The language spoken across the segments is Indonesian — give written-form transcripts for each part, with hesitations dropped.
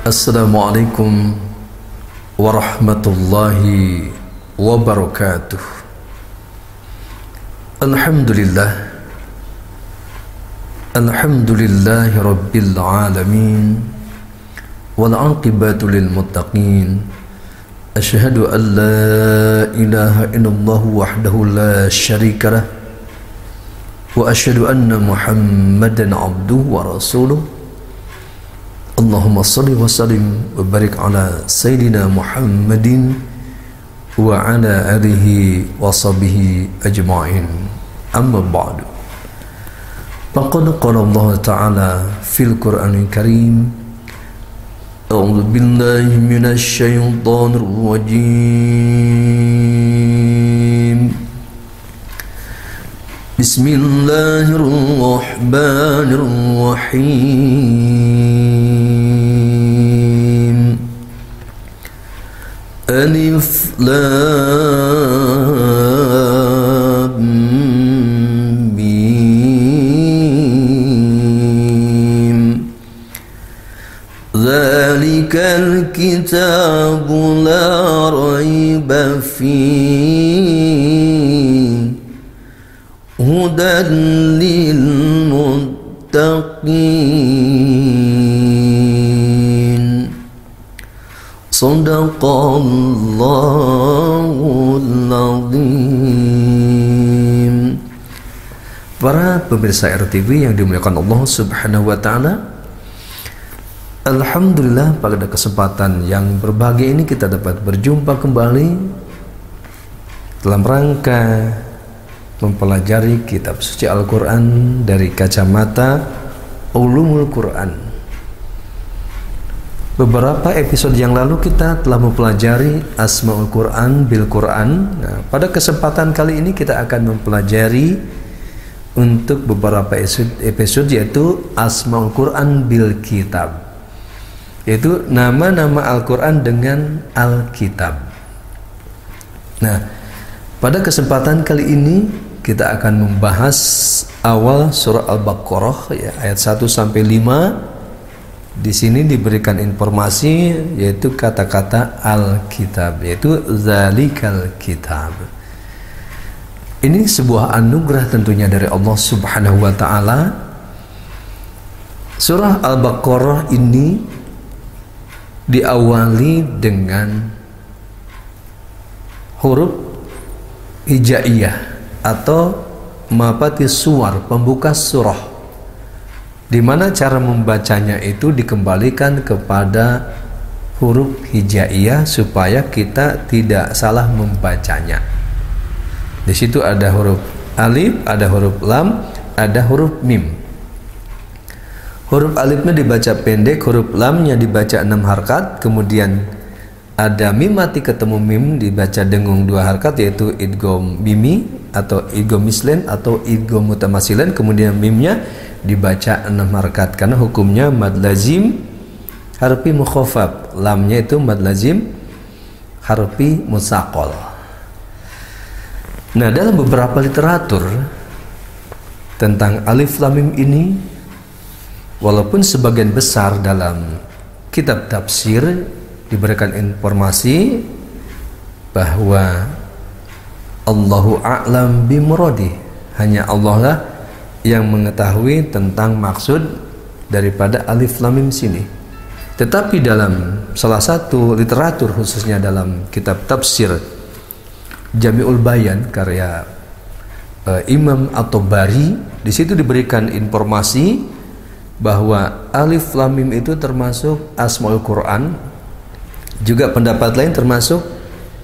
Assalamualaikum warahmatullahi wabarakatuh. Alhamdulillahi rabbil alamin, wal aqibatu lil muttaqin. Asyhadu an la ilaha illallah wahdahu la syarika lah, wa asyhadu anna Muhammadan abduhu wa rasuluh. Allahumma salli wa sallim wa barik ala Sayyidina Muhammadin wa ala alihi wa sahbihi ajma'in. Amma ba'du. Faqad qala Allah Ta'ala fil Qur'anil Karim, A'udzu billahi minasy syaithanir rajim. Bismillahirrahmanirrahim. Alif Lam Mim. Dzalikal kitabu la raiba fihi hudan lil muttaqin. Shadaqallahul azim. Para pemirsa RTV yang dimuliakan Allah Subhanahu wa taala, alhamdulillah pada kesempatan yang berbahagia ini kita dapat berjumpa kembali dalam rangka mempelajari kitab suci Al-Quran dari kacamata Ulumul Quran. Beberapa episode yang lalu kita telah mempelajari Asmaul Quran bil Quran. Nah, pada kesempatan kali ini kita akan mempelajari untuk beberapa episode yaitu Asmaul Quran bil Kitab, yaitu nama-nama Al-Quran dengan Alkitab. Nah, pada kesempatan kali ini kita akan membahas awal surah Al-Baqarah ya, ayat 1 sampai 5. Di sini diberikan informasi yaitu kata-kata Alkitab, yaitu Dzalikal Kitab. Ini sebuah anugerah tentunya dari Allah Subhanahu wa taala. Surah Al-Baqarah ini diawali dengan huruf hijaiyah atau mafati suwar, pembuka surah, di mana cara membacanya itu dikembalikan kepada huruf hijaiyah supaya kita tidak salah membacanya. Di situ ada huruf alif, ada huruf lam, ada huruf mim. Huruf alifnya dibaca pendek, huruf lamnya dibaca 6 harkat, kemudian ada mim mati ketemu mim dibaca dengung 2 harkat, yaitu idgham mimi atau idgham mislen atau idgham mutamasilan, kemudian mimnya dibaca 6 harkat karena hukumnya mad lazim harfi mukhaffaf, lamnya itu mad lazim harfi mutsaqal. Nah, dalam beberapa literatur tentang alif lam mim ini, walaupun sebagian besar dalam kitab tafsir diberikan informasi bahwa Allahu a'lam bimuradi, hanya Allah lah yang mengetahui tentang maksud daripada alif lam mim sini. Tetapi dalam salah satu literatur, khususnya dalam kitab tafsir Jami'ul Bayan karya Imam At-Tabari, di situ diberikan informasi bahwa alif lam mim itu termasuk Asmaul Quran. Juga pendapat lain termasuk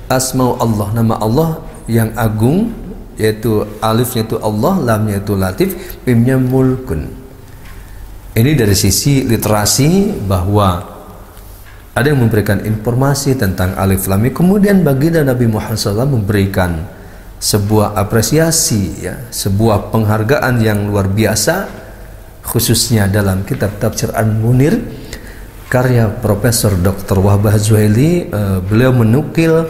Asmaul Allah, nama Allah yang agung, yaitu alifnya itu Allah, lamnya itu latif, mimnya mulkun. Ini dari sisi literasi bahwa ada yang memberikan informasi tentang alif lam mim. Kemudian baginda Nabi Muhammad SAW memberikan sebuah apresiasi ya, sebuah penghargaan yang luar biasa, khususnya dalam kitab tafsir An-Munir karya Profesor Dr. Wahbah Zuhaili. Beliau menukil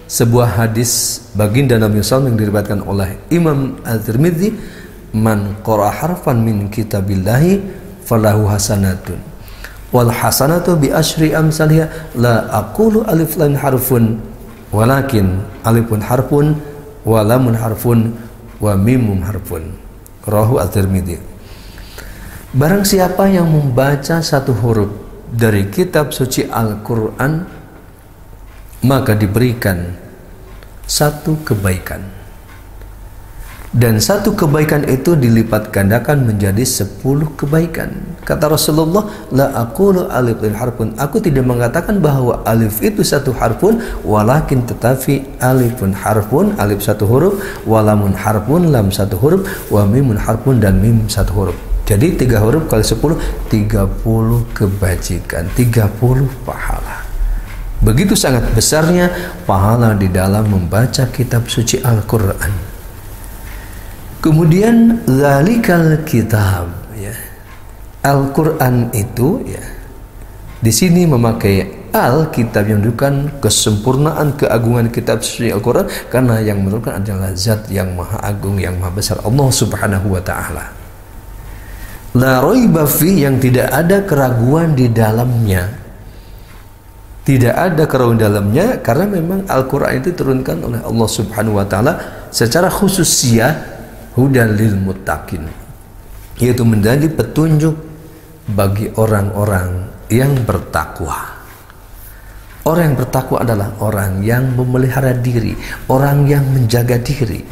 sebuah hadis baginda Nabi SAW yang diriwayatkan oleh Imam At-Tirmidzi, man qara harfan min kitabillahi falahu hasanatun wal hasanatu bi asyri amsalha la aqulu alif lam harfun walakin alifun harfun wa lamun harfun wa mimum harfun. Rawahu at-Tirmidzi. Barang siapa yang membaca satu huruf dari kitab suci Al-Quran, maka diberikan satu kebaikan, dan satu kebaikan itu dilipat gandakan menjadi 10 kebaikan. Kata Rasulullah, la aqulu alif lam harfun, aku tidak mengatakan bahwa alif itu satu harfun, walakin tetapi alifun harfun, alif satu huruf, walamun harfun, lam satu huruf, wa mimun harfun, dan mim satu huruf. Jadi 3 huruf kali 10, 30 kebajikan, 30 pahala. Begitu sangat besarnya pahala di dalam membaca kitab suci Al-Quran. Kemudian zalikal kitab, ya. Al-Quran itu, ya, di sini memakai Al-Kitab yang menunjukkan kesempurnaan keagungan kitab suci Al-Quran, karena yang menurunkan adalah zat yang maha agung, yang maha besar, Allah subhanahu wa ta'ala. La raiba fi, yang tidak ada keraguan di dalamnya. Tidak ada keraguan dalamnya, karena memang Al-Quran itu diturunkan oleh Allah subhanahu wa ta'ala secara khususiyah, hudan lil muttaqin, yaitu menjadi petunjuk bagi orang-orang yang bertakwa. Orang yang bertakwa adalah orang yang memelihara diri, orang yang menjaga diri.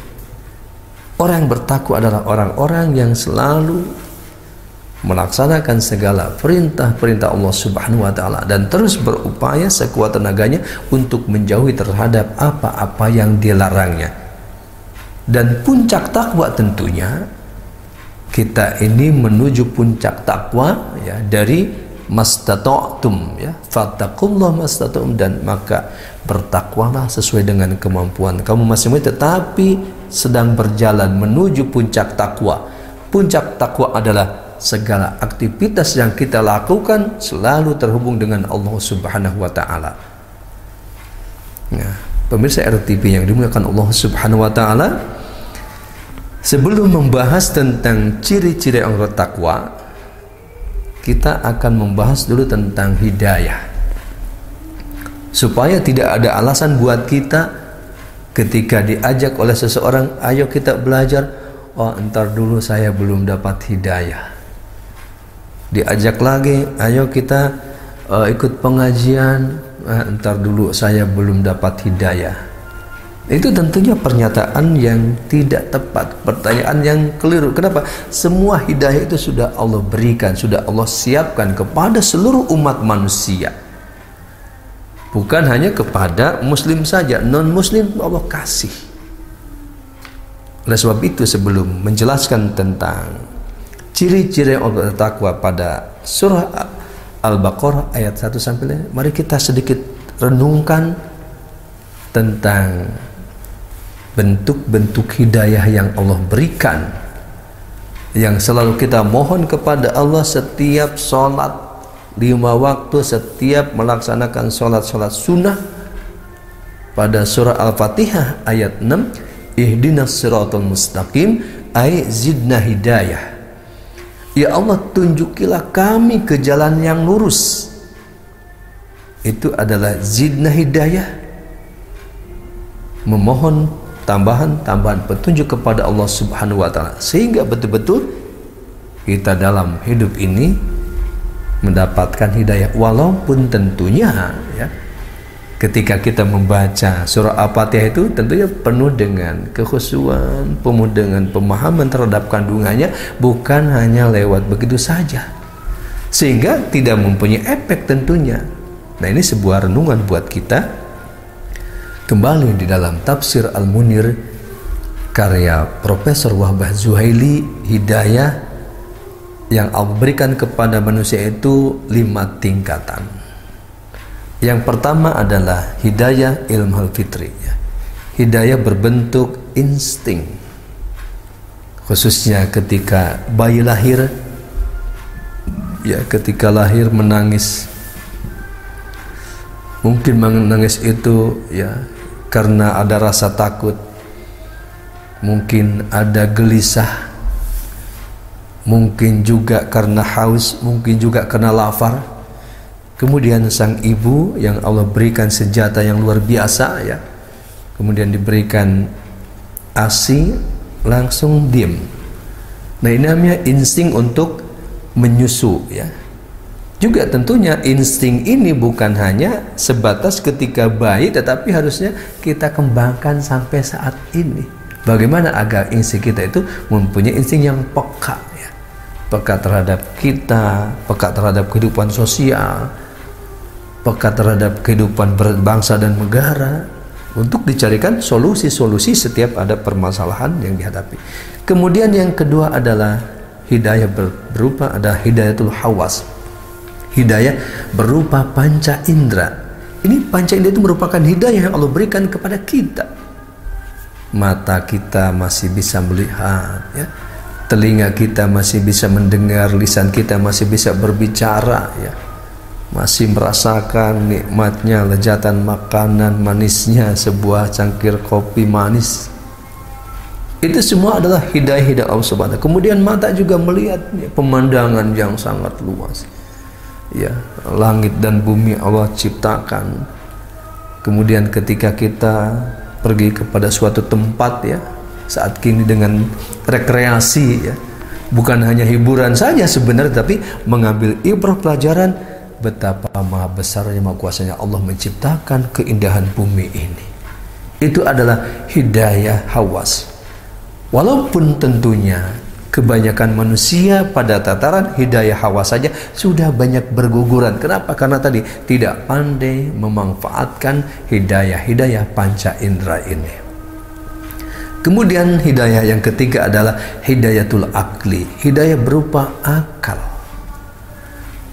Orang yang bertakwa adalah orang-orang yang selalu melaksanakan segala perintah-perintah Allah subhanahu wa ta'ala dan terus berupaya sekuat tenaganya untuk menjauhi terhadap apa-apa yang dilarangnya. Dan puncak takwa tentunya, kita ini menuju puncak takwa, ya, dari mastata'tum, ya, fattaqullah mastata'tum, dan maka bertakwalah sesuai dengan kemampuan kamu masing-masing, tetapi sedang berjalan menuju puncak takwa. Puncak takwa adalah segala aktivitas yang kita lakukan selalu terhubung dengan Allah subhanahu wa ta'ala. Nah, pemirsa RTV yang dimuliakan Allah subhanahu wa ta'ala, sebelum membahas tentang ciri-ciri orang bertakwa, kita akan membahas dulu tentang hidayah, supaya tidak ada alasan buat kita ketika diajak oleh seseorang, ayo kita belajar, oh entar dulu saya belum dapat hidayah. Diajak lagi, ayo kita ikut pengajian, entar dulu saya belum dapat hidayah. Itu tentunya pernyataan yang tidak tepat, pertanyaan yang keliru. Kenapa? Semua hidayah itu sudah Allah berikan, sudah Allah siapkan kepada seluruh umat manusia, bukan hanya kepada muslim saja, non muslim Allah kasih. Oleh sebab itu, sebelum menjelaskan tentang ciri-ciri orang bertakwa pada surah Al-Baqarah ayat 1 sampai 5, mari kita sedikit renungkan tentang bentuk-bentuk hidayah yang Allah berikan, yang selalu kita mohon kepada Allah setiap sholat 5 waktu, setiap melaksanakan sholat-sholat sunnah. Pada surah Al-Fatihah ayat 6, ihdinas siratal mustaqim, ay zidna hidayah. Ya Allah, tunjukilah kami ke jalan yang lurus. Itu adalah zidna hidayah, memohon tambahan petunjuk kepada Allah subhanahu wa ta'ala, sehingga betul-betul kita dalam hidup ini mendapatkan hidayah. Walaupun tentunya, ya, ketika kita membaca surah Al-Fatihah itu tentunya penuh dengan kekhusyuan, penuh dengan pemahaman terhadap kandungannya, bukan hanya lewat begitu saja, sehingga tidak mempunyai efek tentunya. Nah, ini sebuah renungan buat kita. Kembali di dalam tafsir Al-Munir karya Profesor Wahbah Zuhaili, hidayah yang Allah berikan kepada manusia itu 5 tingkatan. Yang pertama adalah hidayah ilmu fitri, ya. Hidayah berbentuk insting, khususnya ketika bayi lahir, ya, ketika lahir menangis. Mungkin menangis itu, ya, karena ada rasa takut, mungkin ada gelisah, mungkin juga karena haus, mungkin juga karena lapar. Kemudian sang ibu yang Allah berikan senjata yang luar biasa ya, kemudian diberikan ASI, langsung diam. Nah, ini namanya insting untuk menyusu ya. Juga tentunya insting ini bukan hanya sebatas ketika bayi, tetapi harusnya kita kembangkan sampai saat ini. Bagaimana agar insting kita itu mempunyai insting yang peka ya. Peka terhadap kita, peka terhadap kehidupan sosial, peka terhadap kehidupan berbangsa dan negara, untuk dicarikan solusi-solusi setiap ada permasalahan yang dihadapi. Kemudian yang kedua adalah hidayah berupa ada hidayatul hawas. Hidayah berupa panca indera. Ini panca indera itu merupakan hidayah yang Allah berikan kepada kita. Mata kita masih bisa melihat ya. Telinga kita masih bisa mendengar, lisan kita masih bisa berbicara ya. Masih merasakan nikmatnya, lezatan makanan, manisnya sebuah cangkir kopi manis. Itu semua adalah hidayah Allah Subhanahu. Kemudian mata juga melihat pemandangan yang sangat luas. Ya, langit dan bumi Allah ciptakan. Kemudian ketika kita pergi kepada suatu tempat ya, saat kini dengan rekreasi ya, bukan hanya hiburan saja sebenarnya, tapi mengambil ibrah pelajaran betapa maha besarnya, maha kuasanya Allah menciptakan keindahan bumi ini. Itu adalah hidayah hawas. Walaupun tentunya kebanyakan manusia pada tataran hidayah hawas saja sudah banyak berguguran. Kenapa? Karena tadi tidak pandai memanfaatkan hidayah panca indera ini. Kemudian hidayah yang ketiga adalah hidayatul akli. Hidayah berupa akal.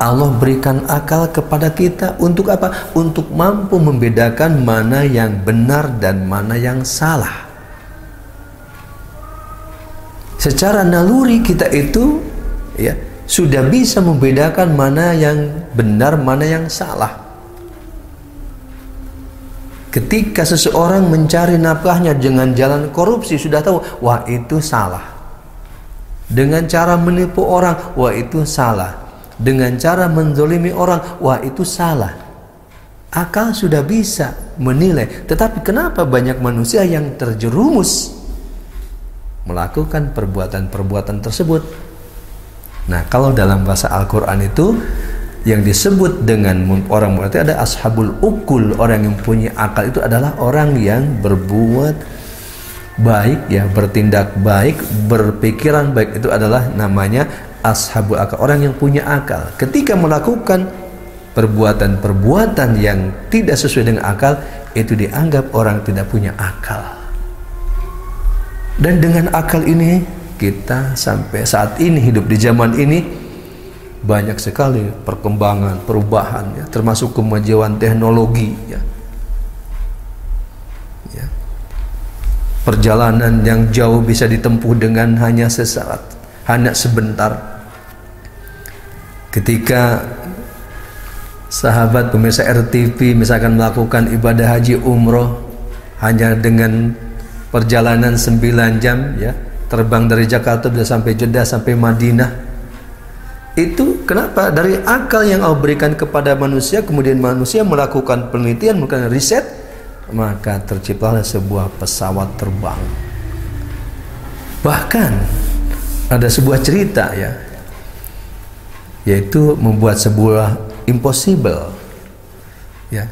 Allah berikan akal kepada kita untuk apa? Untuk mampu membedakan mana yang benar dan mana yang salah. Secara naluri kita itu ya sudah bisa membedakan mana yang benar, mana yang salah. Ketika seseorang mencari nafkahnya dengan jalan korupsi, sudah tahu, wah itu salah. Dengan cara menipu orang, wah itu salah. Dengan cara menzolimi orang, wah itu salah. Akal sudah bisa menilai. Tetapi kenapa banyak manusia yang terjerumus melakukan perbuatan-perbuatan tersebut? Nah, kalau dalam bahasa Al-Quran itu yang disebut dengan orang berarti ada ashabul ukul, orang yang punya akal itu adalah orang yang berbuat baik ya, bertindak baik, berpikiran baik, itu adalah namanya ashabul akal, orang yang punya akal. Ketika melakukan perbuatan-perbuatan yang tidak sesuai dengan akal, itu dianggap orang tidak punya akal. Dan dengan akal ini kita sampai saat ini hidup di zaman ini banyak sekali perkembangan, perubahan ya, termasuk kemajuan teknologi ya. Ya. Perjalanan yang jauh bisa ditempuh dengan hanya sesaat, hanya sebentar. Ketika sahabat pemirsa RTV misalkan melakukan ibadah haji umroh hanya dengan perjalanan 9 jam ya, terbang dari Jakarta sudah sampai Jeddah, sampai Madinah. Itu kenapa? Dari akal yang Allah berikan kepada manusia, kemudian manusia melakukan penelitian, melakukan riset, maka terciptalah sebuah pesawat terbang. Bahkan ada sebuah cerita ya, yaitu membuat sebuah impossible ya,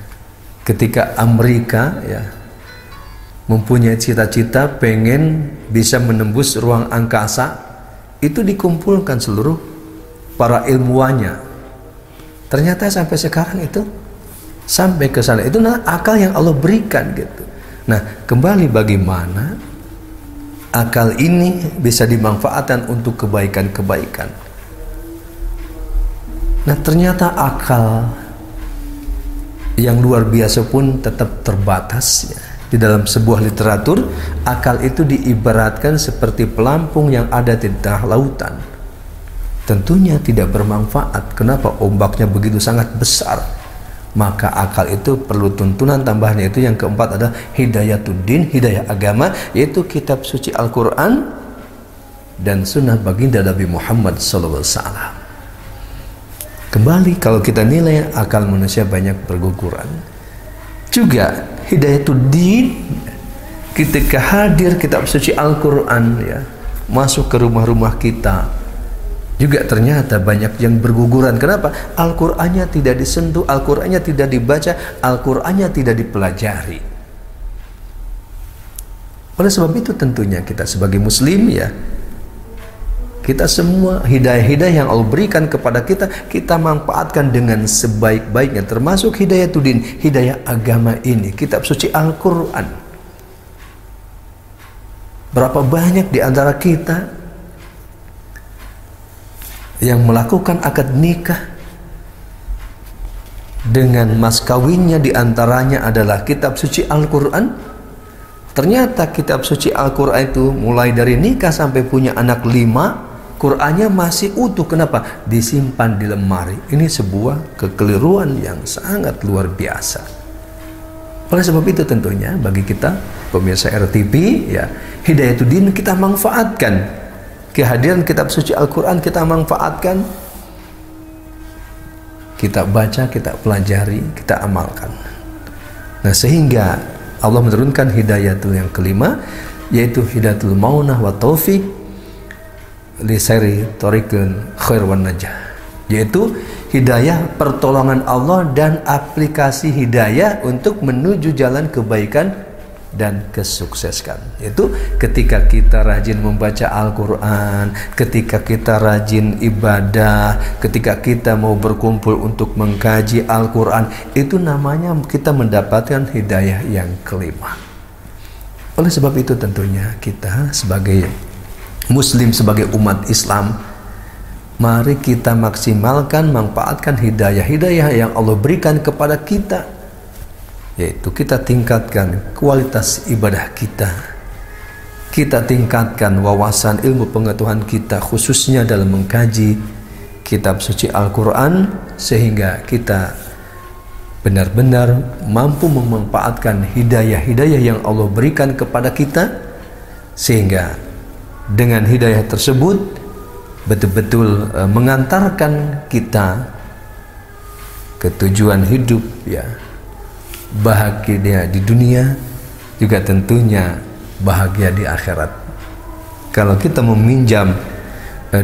ketika Amerika ya mempunyai cita-cita pengen bisa menembus ruang angkasa, itu dikumpulkan seluruh para ilmuwannya. Ternyata sampai sekarang itu sampai ke sana, itu adalah akal yang Allah berikan gitu. Nah, kembali bagaimana akal ini bisa dimanfaatkan untuk kebaikan-kebaikan. Nah, ternyata akal yang luar biasa pun tetap terbatas ya. Di dalam sebuah literatur, akal itu diibaratkan seperti pelampung yang ada di tengah lautan. Tentunya tidak bermanfaat. Kenapa? Ombaknya begitu sangat besar. Maka akal itu perlu tuntunan tambahannya. Itu yang keempat adalah hidayatuddin, hidayah agama, yaitu kitab suci Al-Quran dan sunnah baginda Nabi Muhammad SAW. Kembali kalau kita nilai, akal manusia banyak berguguran. Juga Hidayatuddin ketika hadir kitab suci Al-Quran ya, masuk ke rumah-rumah kita, juga ternyata banyak yang berguguran. Kenapa? Al-Qur'annya tidak disentuh, Al-Qur'annya tidak dibaca, Al-Qur'annya tidak dipelajari. Oleh sebab itu tentunya kita sebagai muslim ya, kita semua hidayah-hidayah yang Allah berikan kepada kita, kita manfaatkan dengan sebaik-baiknya, termasuk Hidayatuddin, hidayah agama ini, kitab suci Al-Quran. Berapa banyak di antara kita yang melakukan akad nikah dengan mas kawinnya diantaranya adalah kitab suci Al-Quran. Ternyata kitab suci Al-Quran itu mulai dari nikah sampai punya anak 5, Qurannya masih utuh. Kenapa? Disimpan di lemari. Ini sebuah kekeliruan yang sangat luar biasa. Oleh sebab itu tentunya bagi kita pemirsa RTP ya, Hidayatuddin kita manfaatkan, kehadiran kitab suci Al-Quran kita manfaatkan, kita baca, kita pelajari, kita amalkan. Nah, sehingga Allah menurunkan hidayah itu yang kelima, yaitu hidayatul maunah wa taufiq li sairi thariqin khair wan najah, yaitu hidayah pertolongan Allah dan aplikasi hidayah untuk menuju jalan kebaikan dan kesuksesan. Itu ketika kita rajin membaca Al-Quran, ketika kita rajin ibadah, ketika kita mau berkumpul untuk mengkaji Al-Quran, itu namanya kita mendapatkan hidayah yang kelima. Oleh sebab itu tentunya kita sebagai muslim, sebagai umat Islam, mari kita maksimalkan, manfaatkan hidayah-hidayah yang Allah berikan kepada kita, yaitu kita tingkatkan kualitas ibadah kita, kita tingkatkan wawasan ilmu pengetahuan kita, khususnya dalam mengkaji kitab suci Al-Quran, sehingga kita benar-benar mampu memanfaatkan hidayah-hidayah yang Allah berikan kepada kita, sehingga dengan hidayah tersebut betul-betul mengantarkan kita ke tujuan hidup ya, bahagia di dunia, juga tentunya bahagia di akhirat. Kalau kita meminjam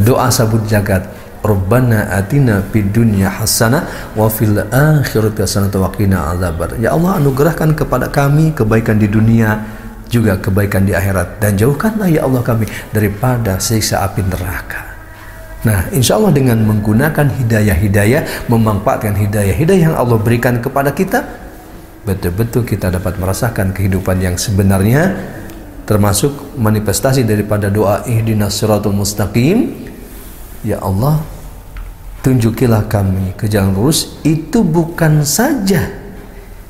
doa sabut jagat, Rabbana atina fid dunya hasanah wa fil akhirati hasanah wa qina adzabar. Ya Allah, anugerahkan kepada kami kebaikan di dunia, juga kebaikan di akhirat, dan jauhkanlah ya Allah kami daripada siksa api neraka. Nah, insya Allah dengan menggunakan hidayah-hidayah, memanfaatkan hidayah-hidayah yang Allah berikan kepada kita, betul-betul kita dapat merasakan kehidupan yang sebenarnya, termasuk manifestasi daripada doa ihdinas siratal mustaqim. Ya Allah, tunjukilah kami ke jalan lurus. Itu bukan saja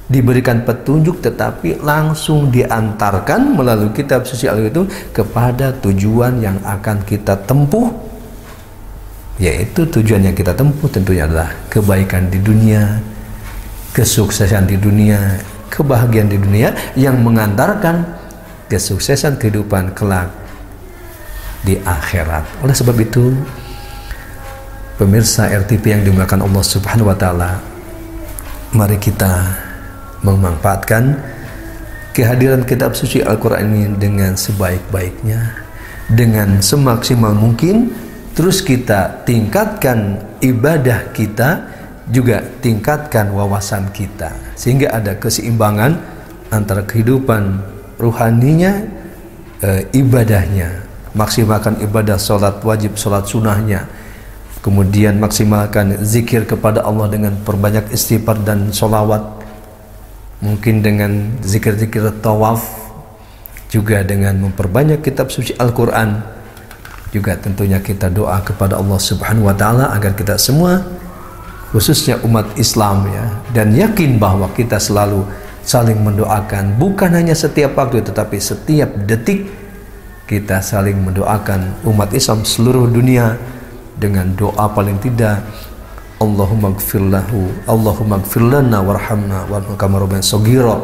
diberikan petunjuk, tetapi langsung diantarkan melalui kitab suci Al-Quran itu kepada tujuan yang akan kita tempuh, yaitu tujuan yang kita tempuh tentunya adalah kebaikan di dunia, kesuksesan di dunia, kebahagiaan di dunia, yang mengantarkan kesuksesan kehidupan kelak di akhirat. Oleh sebab itu, pemirsa RTP yang dimuliakan Allah Subhanahu wa taala, mari kita memanfaatkan kehadiran kitab suci Al-Quran ini dengan sebaik-baiknya, dengan semaksimal mungkin. Terus kita tingkatkan ibadah kita, juga tingkatkan wawasan kita, sehingga ada keseimbangan antara kehidupan ruhaninya, ibadahnya. Maksimalkan ibadah sholat wajib, sholat sunnahnya, kemudian maksimalkan zikir kepada Allah dengan perbanyak istighfar dan sholawat, mungkin dengan zikir-zikir tawaf, juga dengan memperbanyak kitab suci Al-Quran. Juga tentunya kita doa kepada Allah Subhanahu wa taala agar kita semua, khususnya umat Islam ya, dan yakin bahwa kita selalu saling mendoakan, bukan hanya setiap waktu tetapi setiap detik kita saling mendoakan umat Islam seluruh dunia dengan doa paling tidak Allahumma gfirlahu, Allahumma gfir lana warhamna warhamna kama rabbayana shaghira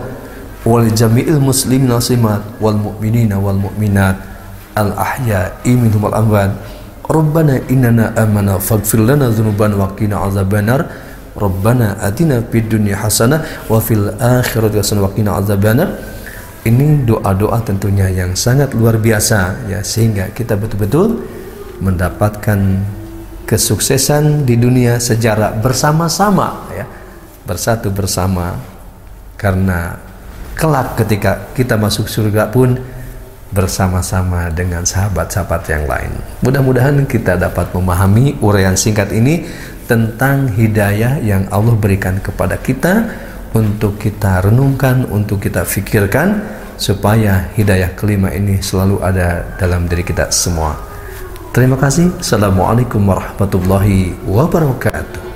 wal jami'il muslimin wal muslimat wal mu'minina wal mu'minat al ahya'i minhum wal amwat Rabbana innana amana faghfir lana dzunubana wa qina azabannar. Rabbana atina fid dunya hasanah wa fil akhirati hasanah wa qina azabannar. Ini doa-doa tentunya yang sangat luar biasa ya, sehingga kita betul-betul mendapatkan kesuksesan di dunia secara bersama-sama ya, bersatu bersama, karena kelak ketika kita masuk surga pun bersama-sama dengan sahabat-sahabat yang lain. Mudah-mudahan kita dapat memahami uraian singkat ini tentang hidayah yang Allah berikan kepada kita, untuk kita renungkan, untuk kita fikirkan, supaya hidayah kelima ini selalu ada dalam diri kita semua. Terima kasih. Assalamualaikum warahmatullahi wabarakatuh.